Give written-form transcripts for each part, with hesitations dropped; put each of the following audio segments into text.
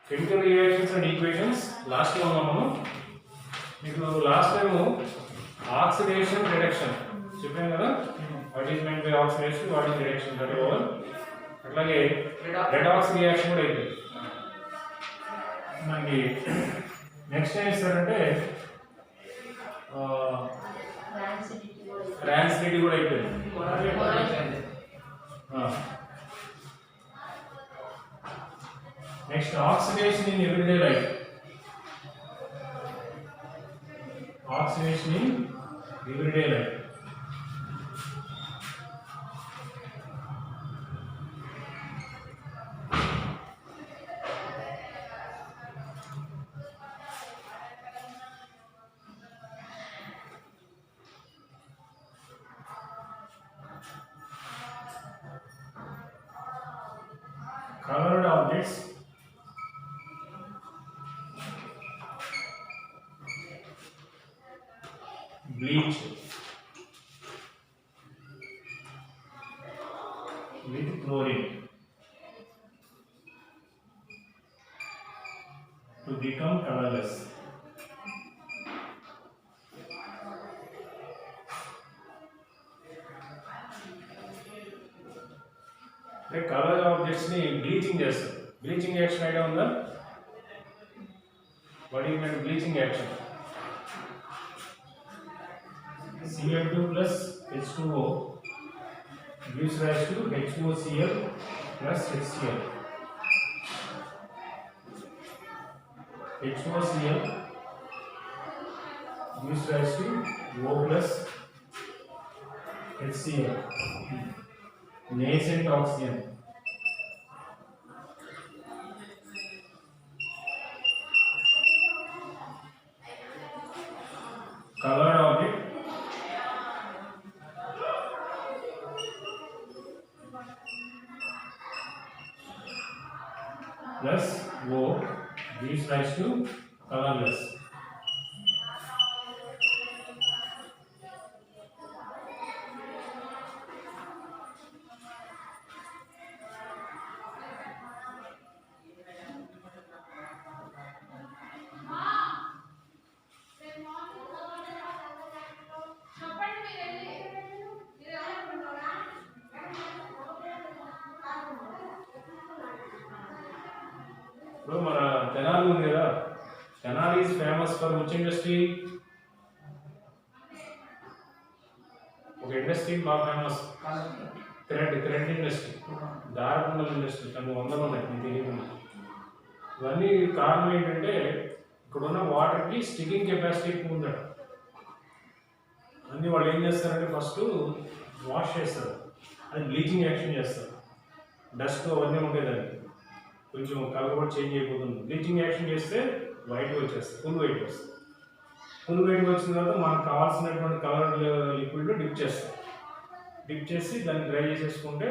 Chemical reactions and equations last లో ఉన్నాము. మీకు లాస్ట్ టైం ఆక్సిడేషన్ రిడక్షన్ చెప్పాను కదా, what is meant by oxidation, what is reduction that over. అట్లాగే redox reaction కూడా అయిపోయింది మనకి. నెక్స్ట్ ఏం ఇస్తారంటే ట్రాన్సిడిటీ కూడా అయిపోయింది. Next oxidation in everyday life. Oxidation in everyday life. Colored objects bleach with chlorine to become colorless. Colour objects ని bleaching చేస్తారు. బ్లీచింగ్ యాక్షన్ ఐడియా ఉందా? What is mean bleaching action? Cl2 plus H2O gives rise to H2OCl plus HCl. H2OCl gives rise to O plus HCl. Nascent oxygen. Colored object plus O gives rise to colorless. ఇప్పుడు మన తెనాలి ఉంది కదా, Tenali is famous for which industry? ఒక industry బాగా famous, thread industry, దారపుండల industry. కొన్ని వందలు ఉన్నాయి మీకు తెలియకుండా. ఇవన్నీ కారణం ఏంటంటే ఇక్కడున్న వాటర్కి స్టికింగ్ కెపాసిటీ ఎక్కువ ఉందట. అన్నీ వాళ్ళు ఏం చేస్తారంటే ఫస్ట్ వాష్ చేస్తారు, అది బ్లీచింగ్ యాక్షన్ చేస్తారు. డస్ట్ అవన్నీ ఉండేదాన్ని కొంచెం కలర్ కూడా చేంజ్ అయిపోతుంది. బ్లీచింగ్ యాక్షన్ చేస్తే వైట్గా వచ్చేస్తుంది, ఫుల్ వైట్ వస్తుంది. ఫుల్ వైట్గా వచ్చిన తర్వాత మనకు కావాల్సినటువంటి కలర్ లిక్విడ్లో డిప్ చేస్తాం. డిప్ చేసి దాన్ని డ్రై చేసేసుకుంటే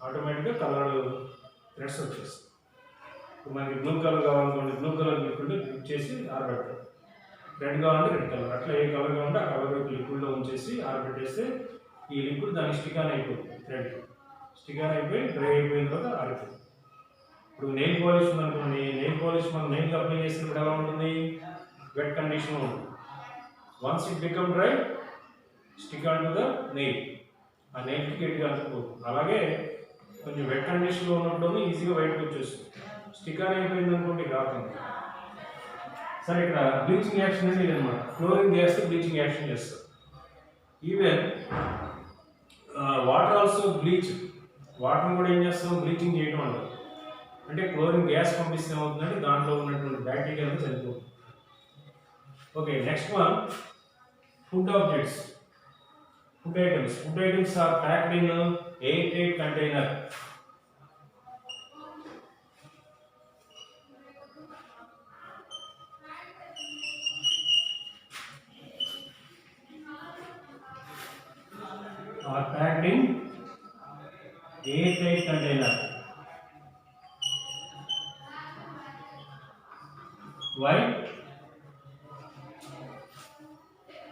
ఆటోమేటిక్గా కలర్ థ్రెడ్స్ వచ్చేస్తాయి. ఇప్పుడు మనకి బ్లూ కలర్ కావాలనుకోండి, బ్లూ కలర్ లిక్విడ్లో డిప్ చేసి ఆరబెట్టాలి. రెడ్ కావాలంటే రెడ్ కలర్, అట్లా ఏ కలర్ కావాలంటే ఆ కలర్ లిక్విడ్లో ఉంచేసి ఆరబెట్టేస్తే ఈ లిక్విడ్ దానికి స్టిక్ ఆన్ అయిపోతుంది. థ్రెడ్ స్టిక్ ఆన్ అయిపోయి డ్రై అయిపోయిన తర్వాత ఆరిపోతుంది. ఇప్పుడు నెయిల్ పాలిష్ ఉందనుకోండి, నెయిల్ పాలిష్ మనం నెయిల్కి అప్లై చేసినప్పుడు ఎలా ఉంటుంది? వెట్ కండిషన్ ఉంటుంది. Once it become dry stick on to the nail, ఆ నెయిల్కి గట్టిగా అంటుకోతుంది. అలాగే కొంచెం వెట్ కండిషన్లో ఉన్నప్పుడు ఈజీగా బయటకు వచ్చేస్తుంది. స్టిక్ ఆన్ అయిపోయింది అనుకోండి రాకుండా. సరే, ఇక్కడ బ్లీచింగ్ యాక్షన్ అనేది ఇదనమాట. క్లోరిన్ గ్యాస్ బ్లీచింగ్ యాక్షన్ చేస్తారు. Even water also bleach. వాటర్ని కూడా ఏం చేస్తాం? బ్లీచింగ్ చేయడం అంటారు. అంటే క్లోరిన్ గ్యాస్ పంపిస్తే ఏమవుతుందంటే దాంట్లో ఉన్నటువంటి బ్యాక్టీరియా చనిపోతుంది. Okay, next one food objects. Food items are packed in airtight container. Why?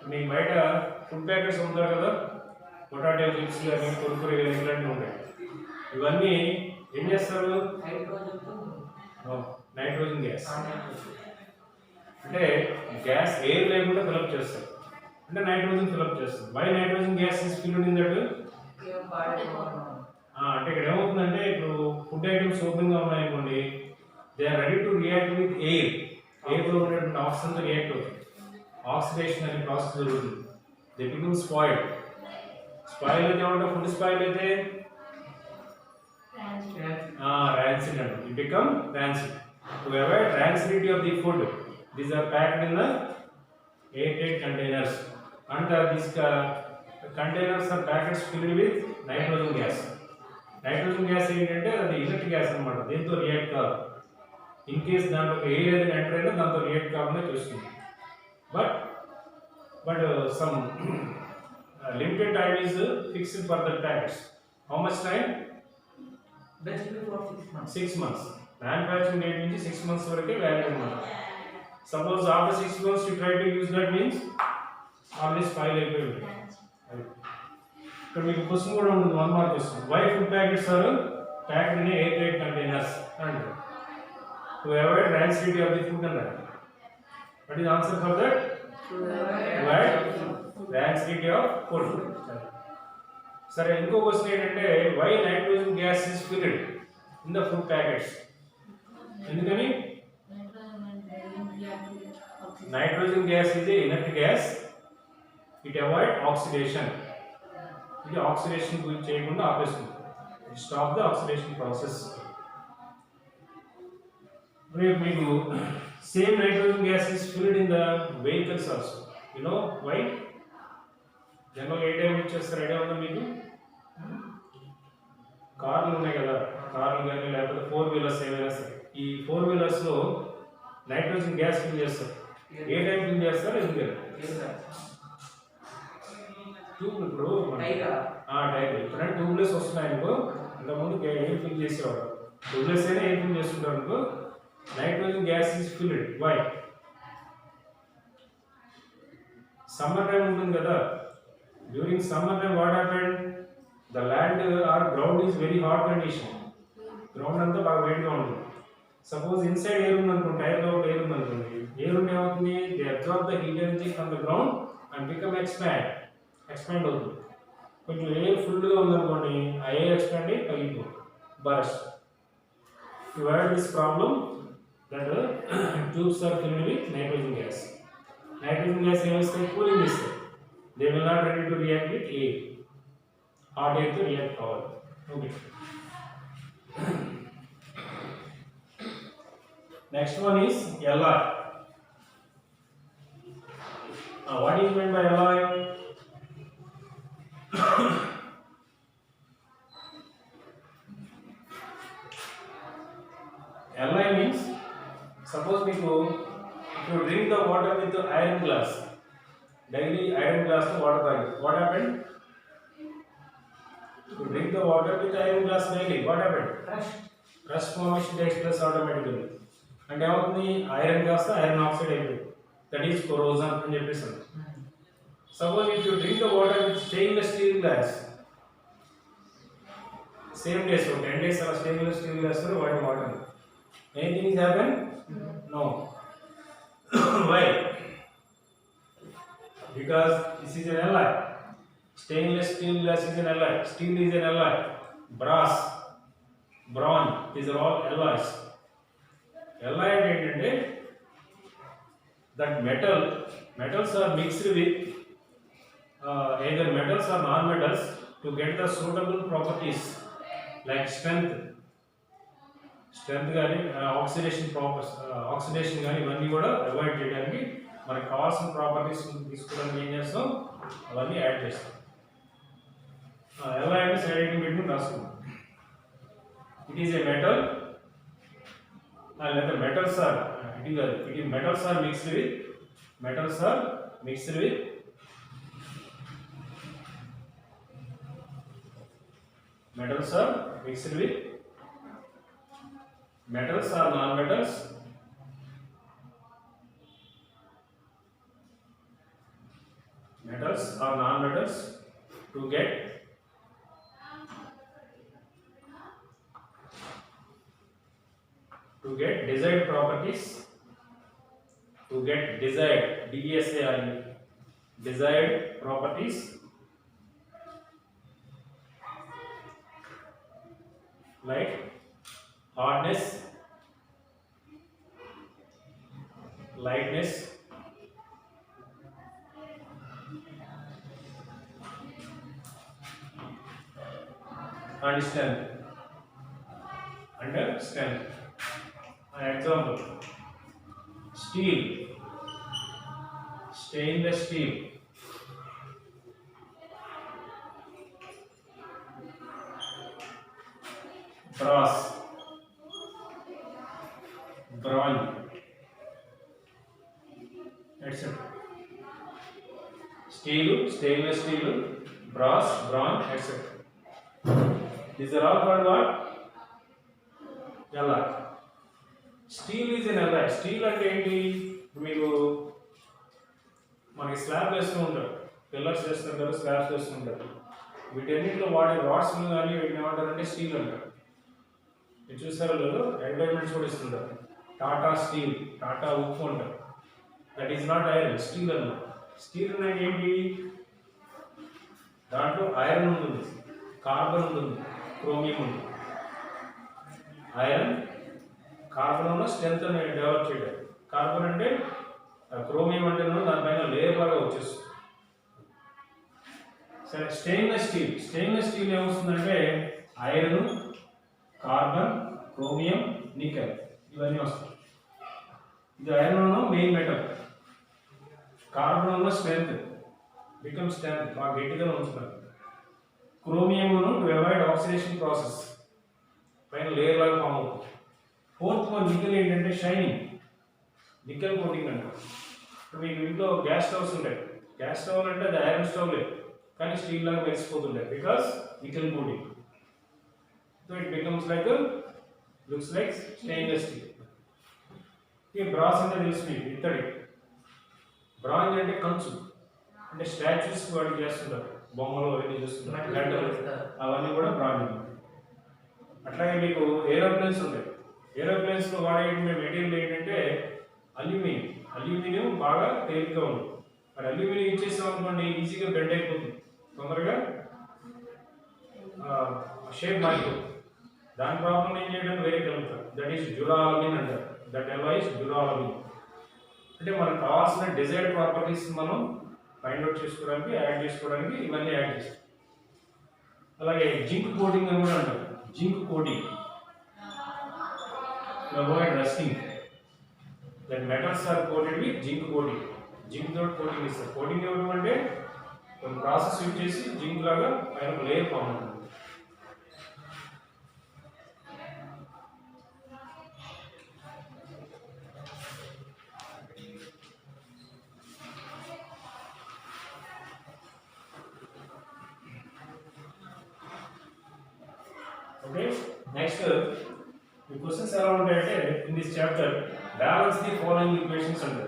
మీకు బయట ఫుడ్ ప్యాకెట్స్ ఉంటారు కదా, పొటాటో చిప్స్ కానీ కుర్కురే ఇలాంటివి ఉంటాయి. ఇవన్నీ ఏం చేస్తారు? నైట్రోజన్ గ్యాస్ అంటే గ్యాస్ ఎయిర్ లేకుండా ఫిల్అప్ చేస్తారు అంటే నైట్రోజన్ ఫిల్అప్ చేస్తారు. Why nitrogen gas is filled in that అంటే ఇక్కడ ఏమవుతుందంటే ఇప్పుడు ఫుడ్ ఐటమ్స్ ఓపెన్ గా ఉన్నాయనుకోండి, they are ready to react with air. Air లో ఉన్నటువంటి ఆక్సిజన్ తో రియాక్ట్ అవుతుంది, ఆక్సిడేషన్ అనే ప్రాసెస్ జరుగుతుంది. They become spoiled. స్పాయిల్ అయితే ఏమంటే ఫుడ్ స్పాయిల్ అయితే rancid and it become rancid. To avoid rancidity of the food, these are packed in the airtight containers and these containers are packed filled with nitrogen gas. Nitrogen gas ఏంటంటే అది inert gas అన్నమాట, దీంతో react కాదు. In case దాంట్లో air ఏదైనా enter అయినా దాంతో react కాకుండా చూస్తుంది. But some limited time is fixed for the packets. How much time? Basically for 6 months. 6 months. Manufacturing date నుంచి 6 months వరకే valid అన్నమాట. Suppose after 6 months you try to use that means always spoil అయిపోయి ఉంటుంది. ఇక్కడ మీకు question కూడా ఉంటుంది, 1 mark question. Why food packets are packed in airtight containers? And to avoid rancidity of the food and that. What is the answer for that? To avoid rancidity of food. సరే, ఇంకో question ఏంటంటే why nitrogen gas is filled in the food packets? ఎందుకని? Nitrogen gas is a inert gas, it avoid oxidation. ఇది oxidation గురించి చేయకుండా ఆపేస్తుంది, it stop the oxidation process. రేపు మీకు same nitrogen gas is filled in the vehicles also. You know why? General ఏ time ఇచ్చేస్తారు idea ఉందా మీకు? కార్లు ఉన్నాయి కదా, కార్లు కానీ లేకపోతే 4 వీలర్స్ ఏమైనా సరే, ఈ 4 వీలర్స్లో నైట్రోజన్ గ్యాస్ ఫిల్ చేస్తారు. ఏ టైం ఫిల్ చేస్తారు? ఎందుకు ట్యూబ్. ఇప్పుడు టైర్ ఇప్పుడంటే ట్యూబ్లెస్ వస్తున్నాయి అనుకో, ఇంతకుముందు ఏం ఫిల్ చేసేవాడు, ట్యూబ్లెస్ అయినా ఏం ఫిల్ చేస్తుంటారు అనుకో. Nitrogen gas is filled. Why? Summer time ఉంటుంది కదా, during summer time what happened, the land or ground is very hot condition, ground anta baga వేడిగా ఉంటుంది. సపోజ్ ఇన్సైడ్ ఎయిర్ ఉంది అనుకోండి, టైర్ లో ఎయిర్ ఉంది అనుకోండి, ఎయిర్ ఉంటే ఏమవుతుంది, they observe the heat energy from the ground and become expand అవుతుంది. కొంచెం ఎయిర్ ఫుల్గా ఉందనుకోండి, ఆ ఎయిర్ ఎక్స్పాండ్ అయ్యి పగిలిపోతుంది, burst. To avoid this problem that tubes are filled with nitrogen gas. Nitrogen gas ఏమిస్తాయి? కూలింగ్ ఇస్తాయి. They will not ready to react with air. Hot air to react power. Okay. Next one is alloy. What is meant by alloy? Alloy means, suppose if you drink the water with the iron glass, daily iron glass to water తాగి, what happened? To drink the water with iron glass daily, what happened? Rust formation takes place automatically. అంటే ఏమవుతుంది, iron glass iron oxide అయిపోయింది, that is corrosion అని చెప్పేసి. Suppose if you drink the water with stainless steel glass, same days 10 days అలా stainless steel glass వాడి water, anything is happen? No. Why? Because this is an alloy. Stainless steel glass is an alloy. Steel is an alloy. Brass, bronze, these are all alloys. Alloy ఏంటంటే that metals are mixed with either metals or non-metals to get the suitable properties like strength కానీ oxidation కానీ ఇవన్నీ కూడా avoid చేయడానికి మనకు కావాల్సిన properties తీసుకోవడానికి ఏం చేస్తాం, అవన్నీ యాడ్ చేస్తాం. ఎలా అంటే సైడ్ పెట్టుకుని రాసుకుంటాం. ఇట్ ఈస్ ఏ మెటల్, లేదా metals are metals are mixed with metals are mixed with metals or non-metals. Metals or non-metals to get desired properties, to get desired DSARE, desired properties like hardness, lightness, and strength. Under strength. An example: steel, stainless steel, brass, bronze, etc. Steel, stainless steel, brass, bronze, etc. These are all called what? Alloy. Steel is an alloy. Steel అంటే ఏంటి? మీరు మనకి slab వేస్తూ ఉంటారు, pillars వేస్తుంటారు, slabs వేస్తుంటారు. వీటన్నిటిలో వాడే రాడ్స్ కానీ వీటిని ఏమంటారంటే స్టీల్ అంటారు. మీరు చూసారో లేదో అడ్వర్టైజ్మెంట్స్ కూడా ఇస్తుంటారు. టాటా స్టీల్, టాటా ఉప్పు అంటారు. That is not iron, steel అన్నమాట. స్టీల్ అనేది ఏంటి? దాంట్లో ఐరన్ ఉంటుంది, కార్బన్ ఉంటుంది, క్రోమియం ఉంటుంది. ఐరన్ కార్బన్ స్ట్రెంత్ అని డెవలప్ చేయడం. కార్బన్ అంటే క్రోమియం అంటే దానిపైన లేయర్ లాగా వచ్చేస్తుంది. సరే, స్టెయిన్లెస్ స్టీల్. స్టెయిన్లెస్ స్టీల్ ఏమొస్తుందంటే ఐరన్, కార్బన్, క్రోమియం, నికెల్ ఇవన్నీ వస్తాయి. ఇది iron main metal, carbon strength, become strength, బాగా గట్టిగా ఉంచుతారు. Chromium to avoid oxidation process, పైన లేయర్ లాగా ఫామ్ అవుతుంది. ఫోర్త్ వన్ నికెల్ ఏంటంటే షైనింగ్, నికెల్ కోటింగ్ అంటారు. ఇప్పుడు మీకు ఇంట్లో గ్యాస్ స్టవ్స్ ఉంటాయి. గ్యాస్ స్టవ్ అంటే అది ఐరన్ స్టవ్ లేదు, కానీ స్టీల్ లాగా మెరిసిపోతుంటాయి, because nickel coating. So it becomes like looks like stainless steel. ఈ బ్రాస్ అంటే తెలుసు మీకు, ఇత్తడి. బ్రాంజ్ అంటే కంచు, అంటే స్టాచ్యూస్ వాటికి చేస్తుంటారు, బొమ్మలు అవన్నీ చూస్తుంటారు, గంటలు, అవన్నీ కూడా బ్రాంజ్. అట్లాగే మీకు ఏరోప్లేన్స్ ఉంటాయి. ఏరోప్లేన్స్లో వాడే మెటీరియల్ ఏంటంటే అల్యూమినియం. అల్యూమినియం బాగా తేలిగ్గా ఉంటుంది. మరి అల్యూమినియం ఇచ్చేసాం అనుకోండి, ఈజీగా బెండ్ అయిపోతుంది, తొందరగా షేప్ మారిపోతుంది. దాని ప్రాబ్లం ఏం చేయడం వేరే కలుగుతారు. దట్ ఈస్ డ్యూరాలమిన్ అంటారు. That alloy is duralumin. అంటే మనకు కావాల్సిన డిజైర్డ్ ప్రాపర్టీస్ మనం ఫైండ్ అవుట్ చేసుకోవడానికి, యాడ్ చేసుకోవడానికి ఇవన్నీ యాడ్ చేస్తాం. అలాగే జింక్ కోటింగ్ అని కూడా అంటారు. Zinc coating to avoid rusting. That metals are coated with zinc coating. Zinc dot coating is the coating evadam ante one process use chesi zinc laga paina layer form avutundi. Okay, next the questions around in this chapter, balance the following equations under.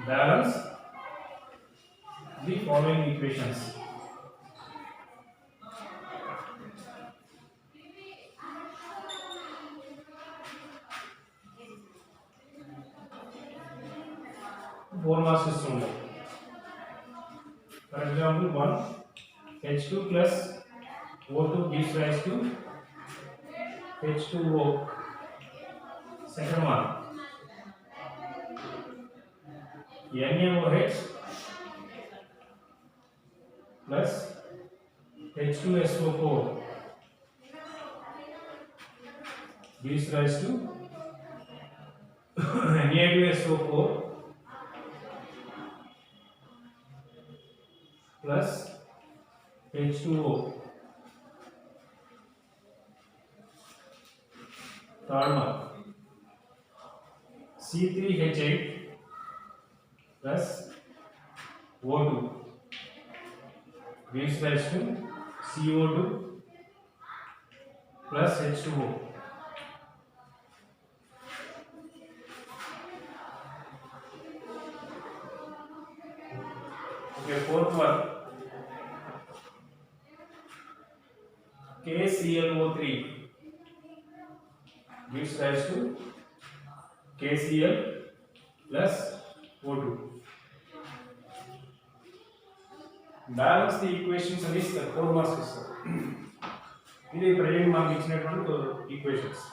Balance the following equations. Four mass system. For example, 1 H2 plus O2 gives rise to H2O. Second one, NaOH plus H2SO4 gives rise to Na2SO4 plus H2O. Third one, C3H8 plus O2 gives rise to CO2 plus H2O. Okay, fourth one, KClO3 gives rise to KCl plus O2. Balance the equations and is the 4 marks ఇస్తారు. ఇది present మనకి ఇచ్చినటువంటి equations.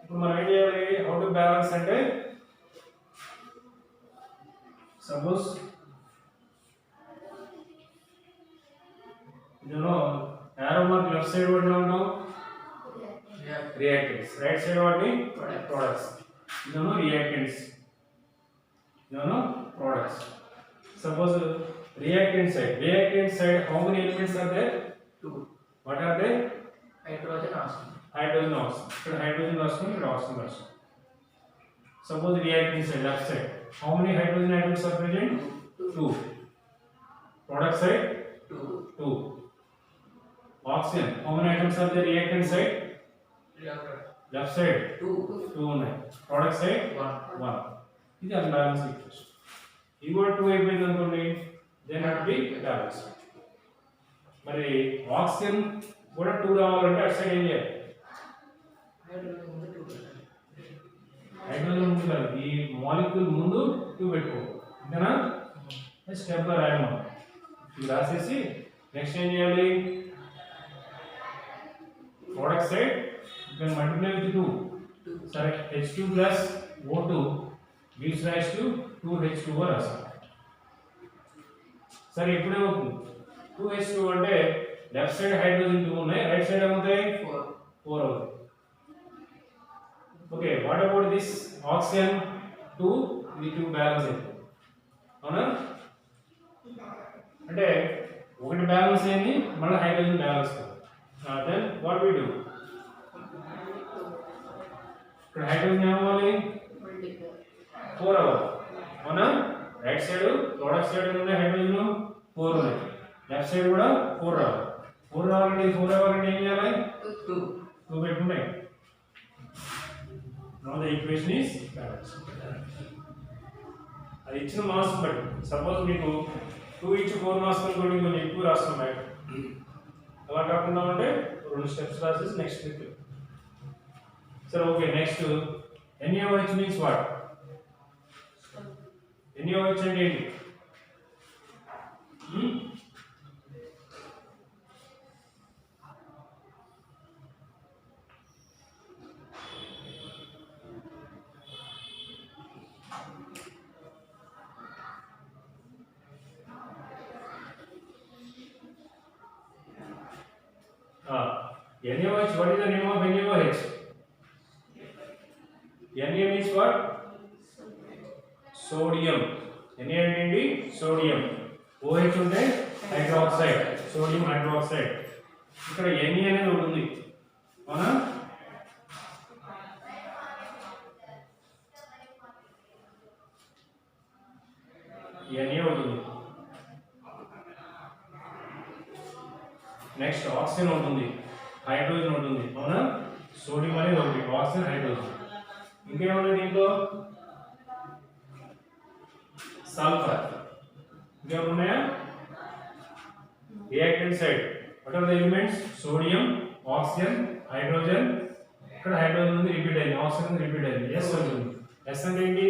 ఇప్పుడు మనం ఏం చేయాలి? How to balance అంటే suppose arrow mark left side what ఉంటాం reactants, right side what products. Reactants, products. Suppose reactant side how many elements are there? 2. What are they? Hydrogen oxygen. Hydrogen oxygen. Here hydrogen oxygen and oxygen oxygen. Suppose reactant side left side how many hydrogen atoms are present? 2. Product side 2. Oxygen how many atoms are there? Reactant side left side 2 ఉన్నాయి. Product side 1. ఇది unbalanced equation. ఇది కూడా 2 అయిపోయింది అనుకోండి, then it will be balanced. మరి oxygen కూడా 2 రావాలంటే అటు సైడ్ ఏం చేయాలి? హైడ్రోజన్ ముందు కాదు, ఈ మాలిక్యూల్ ముందు 2 పెట్టుకోవాలి. అంతేనా? స్టెప్ గా రాయడం. ఇది రాసేసి నెక్స్ట్ ఏం చేయాలి? Product side you can multiply with 2. సరే H2 plus O2 gives rise to 2H2O రాస్తాం. సరే ఇప్పుడు ఏమవుతుంది? 2H2 అంటే లెఫ్ట్ సైడ్ హైడ్రోజన్ 2 ఉన్నాయి, రైట్ సైడ్ ఏమవుతాయి? 4 అవుతాయి. Okay, what about this oxygen 2? ఇది 2 బ్యాలెన్స్ అవుతుంది. అవునా? అంటే ఒకటి బ్యాలెన్స్ అయింది, మళ్ళీ హైడ్రోజన్ బ్యాలెన్స్ అవుతుంది. Then what we do? ఇక్కడ హైడ్రోజన్ ఏమవ్వాలి? 4 అవ్వాలి. అవునా? రైట్ సైడ్ ప్రోడక్ట్ సైడ్ ఉన్నాయి హైడ్రోజన్ 4 ఉన్నాయి, లెఫ్ట్ సైడ్ కూడా 4 రావాలి. 4 రావాలంటే 4 అవ్వాలంటే ఏం చేయాలి? 2 పెట్టుకున్నాయి. Now the equation is balanced. అది ఇచ్చిన మార్క్స్ బట్టి సపోజ్ మీకు 2 ఇచ్చి 4 మార్క్స్ అనుకోండి, కొంచెం ఎక్కువ రాస్తున్నాయి. అలా కాకుండా ఉంటే 2 స్టెప్స్ రాసేసి నెక్స్ట్ క్లిక్. సరే okay, next NaOH means what? NaOH అంటే ఏంటి? NaOH, what is the name of NaOH? Na means what? Sodium. Na అంటే సోడియం. OH ఉంటే హైడ్రాక్సైడ్, సోడియం హైడ్రాక్సైడ్. ఇక్కడ Na అనేది ఒకటి ఉంది, అవునా? Na ఒకటి ఉంది. నెక్స్ట్ ఆక్సిజన్ ఉంటుంది, హైడ్రోజన్ ఉంటుంది, అవునా? సోడియం అనేది ఒకటి, ఆక్సిజన్ హైడ్రోజన్. ఇంకేమున్నాయి దీంట్లో? సల్ఫర్. ఇంకేమున్నాయా? Reactant side what are the elements? Sodium, oxygen, hydrogen. ఇక్కడ హైడ్రోజన్ ఉంది, రిపీట్ అయింది, ఆక్సిజన్ రిపీట్ అయింది. ఎస్ ఉంటుంది. ఎస్ అంటే ఏంటి?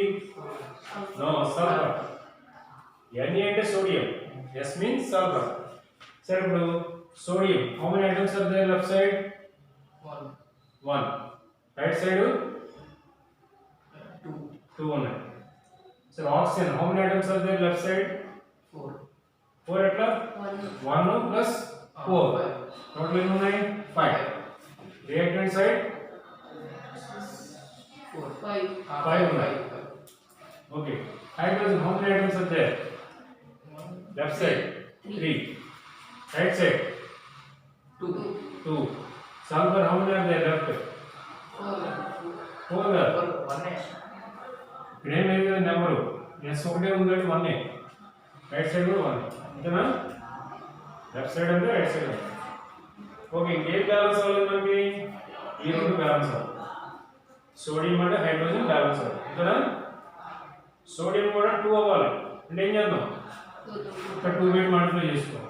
No, sulphur. Na అంటే సోడియం, ఎస్ మీన్స్ సల్ఫర్. సరే ఇప్పుడు sodium how many atoms are there left side? 1. right side 2 ఉన్నాయి. so oxygen how many atoms are there left side? 4 ఎట్లా? 1 plus 4 టోటల్ ఎన్ని ఉన్నాయి? 5. reactant side 5 ఉన్నాయి. okay, hydrogen how many atoms are there? left side 3. right side 2. sulfur how many are there left? 4 ఇక్కడ ఏం లేదు కదా number, yes ఒకటే ఉంది కాబట్టి 1. రైట్ సైడ్ కూడా 1. అంతేనా? లెఫ్ట్ సైడ్ అంటే రైట్ సైడ్. ఓకే, ఇంకేం బ్యాలెన్స్ అవ్వాలి మనకి? ఈ రెండు బ్యాలెన్స్ అవ్వాలి. సోడియం అంటే హైడ్రోజన్ బ్యాలెన్స్ అవ్వాలి. అంతేనా? సోడియం కూడా 2 అవ్వాలి అంటే ఏం చేద్దాం? ఇక్కడ 2 పెట్టి మల్టిప్లై చేసుకోవాలి.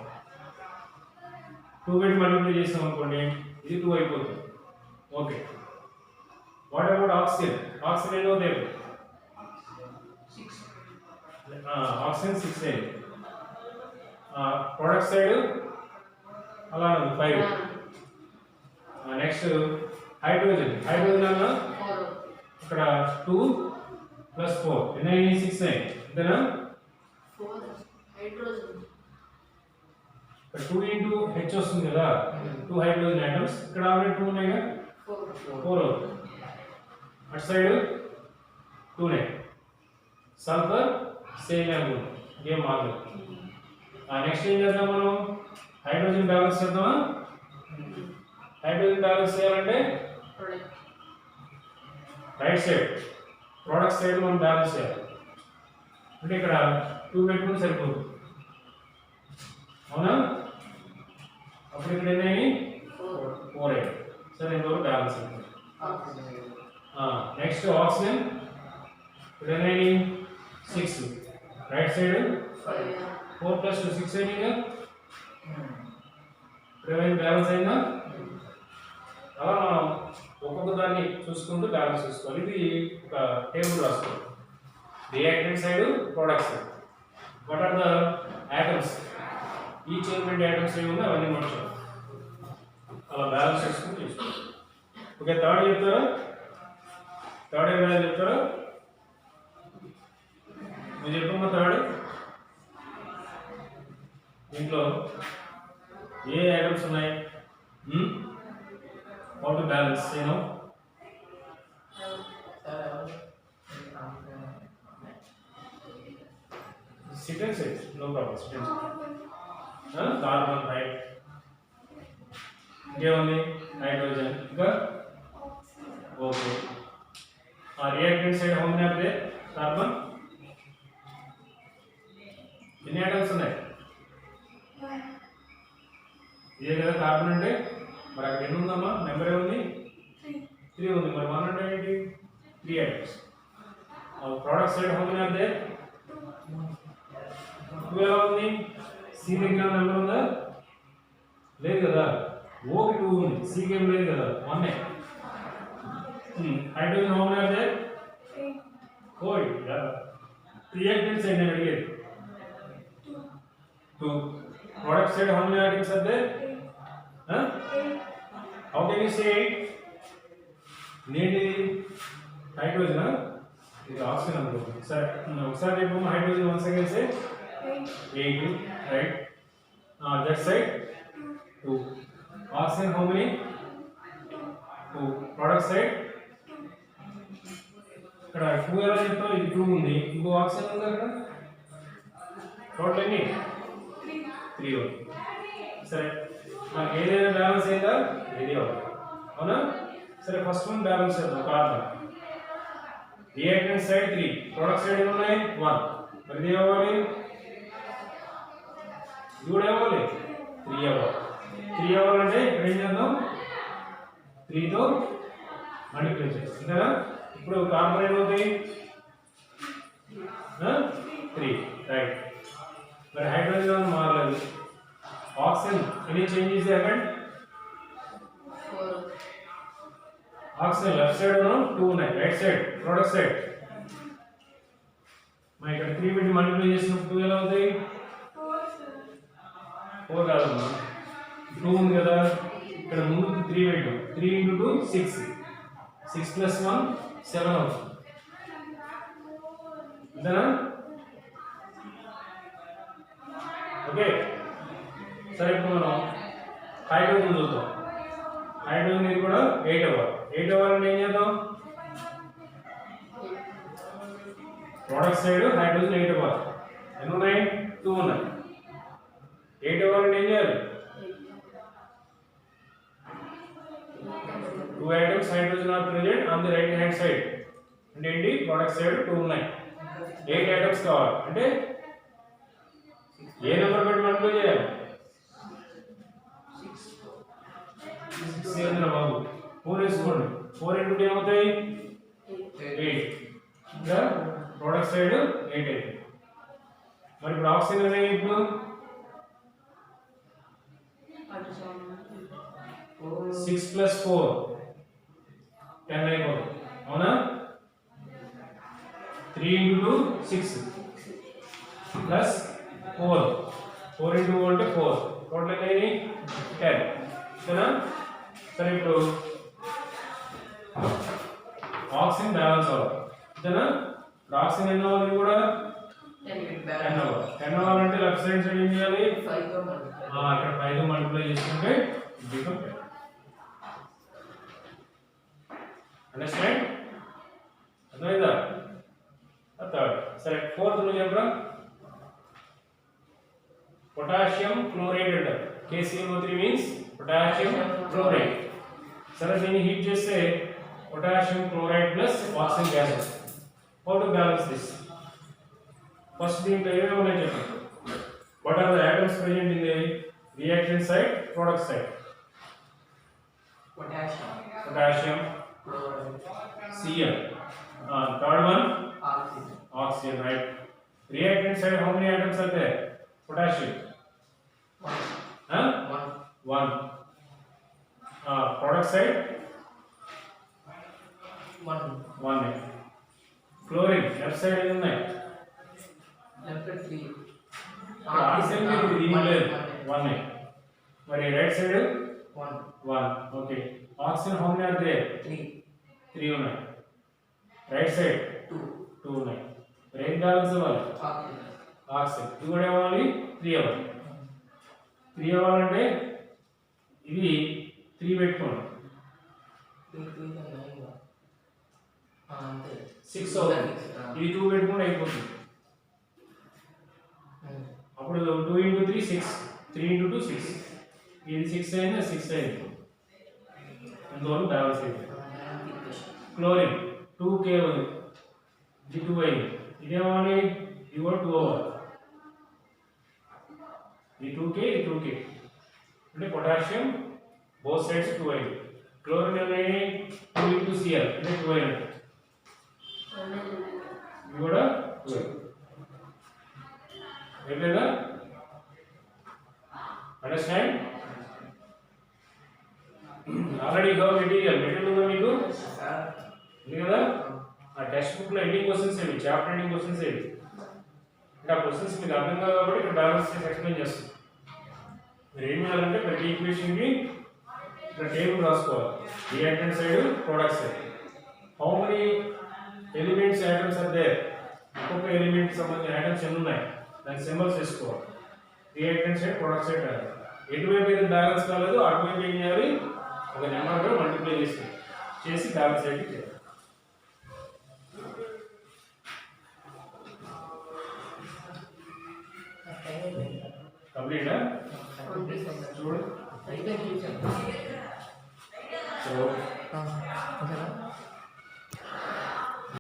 2 పెట్టి మల్టిప్లై చేస్తాం అనుకోండి, ఇది 2 అయిపోతుంది. Okay, what about oxygen? Oxygen ఎన్నో దేవు? 6. ఆక్సిజన్ 6 అయింది. ప్రొడక్ట్ సైడ్ అలా ఉంది 5. Next hydrogen. హైడ్రోజన్ అన్న 4. ఇక్కడ 2 + 4 ఎన్ని అయ్యాయి? 6 అయ్యాయి. అంతేనా? 4 హైడ్రోజన్. ఇక్కడ 2 ఇంటూ హెచ్ వస్తుంది కదా, 2 హైడ్రోజన్ ఆటమ్స్. ఇక్కడ ఆల్రెడీ 2 ఉన్నాయి కదా, 4 అవుతుంది. అటు సైడ్ 2 ఉన్నాయి. సల్ఫర్ సేమ్ అనుకుంటాం, ఏం మారలేదు. నెక్స్ట్ ఏం చేద్దాం మనం? హైడ్రోజన్ బ్యాలెన్స్ చేద్దామా? హైడ్రోజన్ బ్యాలెన్స్ చేయాలంటే రైట్ సైడ్ ప్రోడక్ట్ సైడ్ మనం బ్యాలెన్స్ చేయాలి. అంటే ఇక్కడ 2 పెట్టుకుని సరిపోతుంది, అవునా? అప్పుడు ఇక్కడ ఎన్ని? 4 అయ్యాయి. సరే, ఇంతవరకు బ్యాలెన్స్ అవుతుంది. Next oxygen. ఇక్కడ ఎన్ని? 6. రైట్ సైడ్ 4 + 2 6 అయింది. ఇక్కడ బ్యాలెన్స్ అయిందా? అలా మనం ఒక్కొక్క దాన్ని చూసుకుంటూ బ్యాలెన్స్ చూసుకోవాలి. ఇది ఒక టేబుల్ రాసుకోవాలి. Reactant side, product side. What are the atoms? Each element atoms ఏమి ఉందో అవన్నీ మార్చాలి. అలా బ్యాలెన్స్ చేసుకుంటూ తీసుకోవాలి. ఓకే, థర్డ్ చెప్తారా? థర్డ్ ఏం రాయాలి చెప్తారా? మీరు చెప్పమ్మా థర్డ్. దీంట్లో ఏ ఐటమ్స్ ఉన్నాయి? How to balance, you know? Sit and sit, no problem. Sit and sit. Carbon, right? ఇంకేముంది? హైడ్రోజన్. ఇంకా okay. Reactant side how many are there? Carbon. ఎన్ని ఐటమ్స్ ఉన్నాయి? ఇదే కదా కార్బన్ అంటే. మరి అక్కడ ఎన్ని ఉందమ్మా? నెంబర్ ఏముంది? 3 ఉంది. మరి 1 అంటే ఏంటి? 3 items. Product side how many are there? 2 ఎలా ఉంది? సి దగ్గర నెంబర్ ఉందా? లేదు కదా. ఓకి 2 ఉంది, సికి ఏం లేదు కదా, 1. Hydrogen how many are there? 4. Reactant side నేను అడిగేది 2. Product side how many items are there? How can you say 8? నేటి హైడ్రోజన్, ఇది ఆక్సిజన్ అనుకోండి. సరే, ఒకసారి చెప్పు. Hydrogen once again say 8, right? That side 2. Oxygen how many? 2. Product side ఇక్కడ 2 ఎలా చెప్తావు? ఇది 2 ఉంది, ఇంకో ఆక్సిజన్ ఉంది అక్కడ. టోటల్ ఎన్ని? 3 ఉంది. సరే, మనకి ఏదైనా బ్యాలెన్స్ అయిందా? ఇది అవుతుంది, అవునా? సరే, ఫస్ట్ వన్ బ్యాలెన్స్ చేద్దాం. Carbon. Reactant side 3, product side ఎన్ని ఉన్నాయి? 1. మరి ఇది అవ్వాలి, ఇది కూడా అవ్వాలి, 3 అవ్వాలి. 3 అవ్వాలంటే ఇక్కడ ఏం చేద్దాం? 3 తో మల్టిప్లై చేస్తాం, అంతేనా? ఇప్పుడు కార్బన్ ఏమవుతాయి? 3, రైట్. మరి హైడ్రోజన్ మారలేదు. Oxygen any changes happened? 4. Oxygen left side 2 ఉన్నాయి, రైట్ సైడ్ ప్రొడక్ట్ సైడ్. మరి ఇక్కడ 3 పెట్టి మల్టిప్లై చేసినప్పుడు 2 ఎలా అవుతాయి? 4 కాదమ్మా, 2 ఉంది కదా. ఇక్కడ ముందు 3 పెట్టు. 3 × 2 6. 6 + 1 7 అవుతుంది, అంతేనా? ఓకే. సరే, ఇప్పుడు మనం హైడ్రోజన్ చూద్దాం. హైడ్రోజన్ ఇది కూడా 8 అవ్వాలి. 8 అవ్వాలంటే ఏం చేద్దాం? ప్రోడక్ట్ సైడ్ హైడ్రోజన్ 8 అవ్వాలి. ఎన్ని ఉన్నాయి? 2 ఉన్నాయి. 8 అవ్వాలంటే ఏం చేయాలి? 2 atoms hydrogen are present on the right hand side. అంటే ఏంటి? ప్రోడక్ట్ సైడ్ 2 ఉన్నాయి, 8 atoms కావాలి. అంటే ఏ నెంబర్ పెట్టి మల్టిప్లై చేయాలి? 6 ఏంద్రా బాబు, 4 వేసుకోండి. 4 × 2 ఏమవుతాయి? 8. ఇంకా ప్రోడక్ట్ సైడ్ 8 అవుతుంది. మరి ఇప్పుడు ఆక్సిజన్ అనేది ఇప్పుడు 6 + 4 10 అయిపోతుంది. అవునా 3 into 2 6 plus 4 4 into 2 అంటే 4 టోటల్ ఎన్ని 10 ఓకేనా సరే ఇప్పుడు ఆక్సిజన్ బ్యాలెన్స్ అవ్వాలి ఓకేనా ఆక్సిజన్ ఎన్ని అవ్వాలి కూడా 10 అవ్వాలి 10 అవ్వాలంటే లెఫ్ట్ సైడ్ ఏం చేయాలి 5 తో ఇక్కడ 5 మల్టిప్లై చేసుకుంటే బికమ్ 10 అండర్స్టాండ్ అర్థమైందా థర్డ్ సరే ఫోర్త్ నువ్వు చెప్పరా పొటాషియం క్లోరైడ్ అంటారు KClO3 మీన్స్ పొటాషియం క్లోరైడ్ సరే దీన్ని హీట్ చేస్తే potassium chloride plus oxygen gas how to balance this first దీంట్లో ఏమేమి ఉన్నాయి చెప్పండి what are the atoms present in the reaction side product side potassium Cl third one oxygen right reactant side how many atoms are there potassium one product side one chlorine left side ఎన్ని ఉన్నాయి oxygen కి దీని లేదు 1 మరి right side 1 okay oxygen how many are there 3 ఉన్నాయి right side 2 ఉన్నాయి మరి ఏం బ్యాలెన్స్ అవ్వాలి ఆక్సిజన్ ఇది కూడా ఏమవ్వాలి 3 అవ్వాలి 3 అవ్వాలంటే ఇది 3 పెట్టుకోండి 6 అవుతుంది ఇది 2 పెట్టుకుంటే అయిపోతుంది అప్పుడు 2 into 3 6 3 into 2 6 ఇది 6 అయింది 6 అయింది అందువల్ల బ్యాలెన్స్ అయింది క్లోరిన్ 2K ఉంది ఇది 2 అయింది ఇదేమని ఇది కూడా 2 అవ్వాలి ఇది 2K ఇది 2K అంటే పొటాషియం బోత్ సైడ్స్ 2 అయింది క్లోరిన్ అనేది 2 into Cl అంటే 2 అయింది ఇది కూడా 2 అయింది లేదా అండర్స్టాండ్ ఆల్రెడీ గో మెటీరియల్ ఉందా మీకు ఉంది కదా ఆ టెక్స్ట్ బుక్ లో ఎండింగ్ క్వశ్చన్స్ ఏవి చాప్టర్ ఎండింగ్ క్వశ్చన్స్ ఏవి అంటే ఆ క్వశ్చన్స్ మీకు అర్థం కాదు కాబట్టి ఇక్కడ బ్యాలెన్స్ చేసి ఎక్స్ప్లెయిన్ చేస్తాం మీరు ఏం చేయాలంటే ప్రతి ఈక్వేషన్ కి ఇక్కడ టేబుల్ రాసుకోవాలి reactant side product side how many elements items are there ఒక్కొక్క ఎలిమెంట్ సంబంధించిన ఐటమ్స్ ఎన్ని ఉన్నాయి దాని సింబల్స్ వేసుకోవాలి రియాక్టెంట్ సైడ్ ప్రొడక్ట్ సైడ్ ఎటువైపు అయితే బ్యాలెన్స్ కాలేదు అటువైపు ఏం చేయాలి ఒక నెంబర్గా మల్టిప్లై చేసి బ్యాలెన్స్ అయితే చేయాలి కంప్లీటా చూడు సో